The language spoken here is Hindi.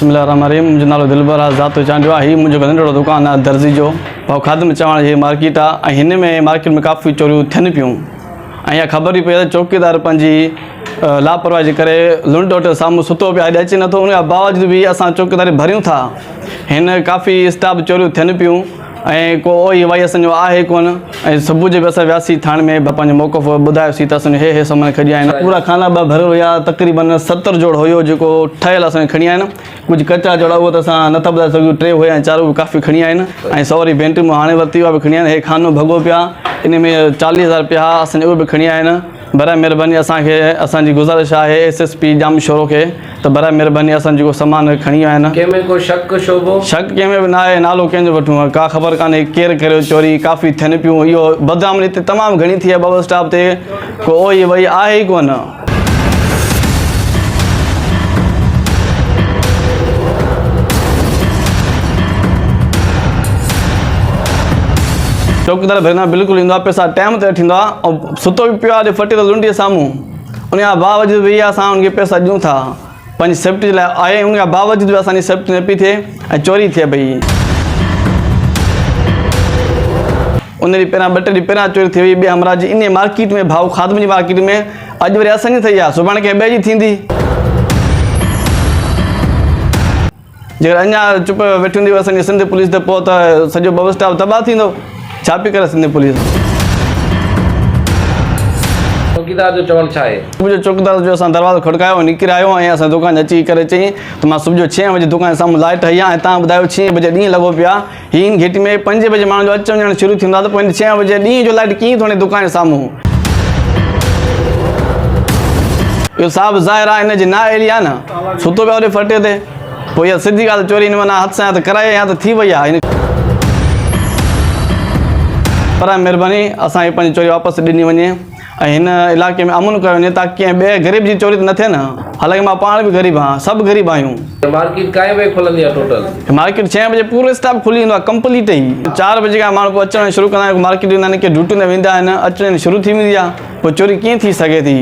बिस्मिल्लाहिर्रहमानिर्रहीम। मुंहिंजो नालो दिलबर आहे। ज़ातो चांडियो आहे। हीउ मुंहिंजो नंढिड़ो दुकानु आहे दर्जी जो। भाउ खादिम चवण जी मार्केट आहे ऐं हिन में मार्केट में काफ़ी चोरियूं थियनि पियूं ऐं इहा ख़बर बि पई आहे चौकीदार पंहिंजी लापरवाही जे करे लुंड वटि साम्हूं सुतो पियो आहे, अचे नथो। उन खां बावजूद बि असां चौकीदारी भरियूं था। हिन काफ़ी स्टाफ चोरियूं थियनि पियूं ऐं को ओई भाई असांजो आहे कोन। ऐं सुबुह जो बि असां वियासीं थाणे में पंहिंजो मौक़फ़ ॿुधायोसीं त असांजो हे सामान खणी आया आहिनि। पूरा खाना ॿ भरियल हुया, तक़रीबन 70 जोड़ हुयो जेको ठहियल असांखे खणी आया आहिनि। कुझु कचा जोड़ा उहो त असां नथा ॿुधाए सघूं, 3 हुया ऐं 4 बि काफ़ी खणी आया आहिनि ऐं 100 वारी बैटरी मां हाणे वरिती उहा बि खणी आया आहिनि। हे खानो भॻो पिया, इन में 40,000 रुपया असांजे उहे बि खणी आया आहिनि। बराए महिरबानी असांखे असांजी गुज़ारिश आहे SSP जाम शोरो खे त बराए महिरबानी असां जेको सामान खणी आया आहिनि। कंहिंमें को शक शोभो शक कंहिंमें बि न आहे, नालो कंहिंजो वठूं का ख़बर कान्हे केरु करियो चोरी। काफ़ी थियनि पियूं, इहो बदनामी हिते तमामु घणी थी आहे बाबा स्टाफ ते, को ओई वई आहे ई कोन। चौकीदार भरिना बिल्कुलु ईंदो आहे, पैसा टाइम ते वठी ईंदो आहे ऐं सुतो बि पियो आहे फटी त लुंडीअ साम्हूं। उन खां बावजूद बि असां उनखे पैसा ॾियूं था पंहिंजी सेफ्टी जे लाइ आहे। उन खां बावजूद बि असांजी सेफ्टी न पई थिए ऐं चोरी थिए पई। उन ॾींहुं पहिरियां 2 ॾींहं पहिरियां चोरी थी वई ॿिए हमरा जी इन मार्केट में, भाउ खादिम जी मार्केट में। अॼु वरी असांजी थी आहे, सुभाणे कंहिं ॿिए जी थींदी। जेकर अञा चुप वेठी हूंदी असांजी सिंध पुलिस त पोइ त सॼो बबल स्टाफ तबाह थींदो। छा पई करे सिंध पुलिस? चौकीदार जो चवण छा आहे? मुंहिंजो चौकीदार जो असां दरवाज़ो खड़कायो, निकिरी आयो ऐं असां दुकान अची करे चई त मां सुबुह जो 6 बजे दुकान साम्हूं लाइट हई आहे ऐं तव्हां ॿुधायो 6 बजे ॾींहुं लॻो पिया। हीअ घिटी में 5 बजे माण्हुनि जो अचु वञणु शुरू थींदो आहे त पोइ 6 बजे ॾींहं जो लाइट कीअं थोड़ी दुकान साम्हूं? इहो साफ़ ज़ाहिर आहे हिन जी ना एरी आहे न, सुतो पिया होॾे फटे ते। पोइ इहा सिधी ॻाल्हि चोरी हिन माना हथ सां हथ कराए या त थी वई आहे। पर महिरबानी असांखे पंहिंजी चोरी वापसि ॾिनी वञे ऐं हिन इलाइक़े में अमन कयो वञे ताकी कंहिं ॿिए ग़रीब जी चोरी त न थिए न। हालांकि मां पाण बि ग़रीब आहियां, सभु ग़रीब आहियूं। मार्केट काएं बजे खुलंदी आहे टोटल? मार्केट 6 बजे पूरो स्टाफ खुली वेंदो आहे कंप्लीट ई। 4 बजे खां माण्हू अचणु शुरू कंदा आहिनि, मार्केट वेंदा आहिनि, के ड्यूटी न वेंदा आहिनि, अचणु शुरू थी वेंदी आहे। पोइ चोरी कीअं थी सघे थी?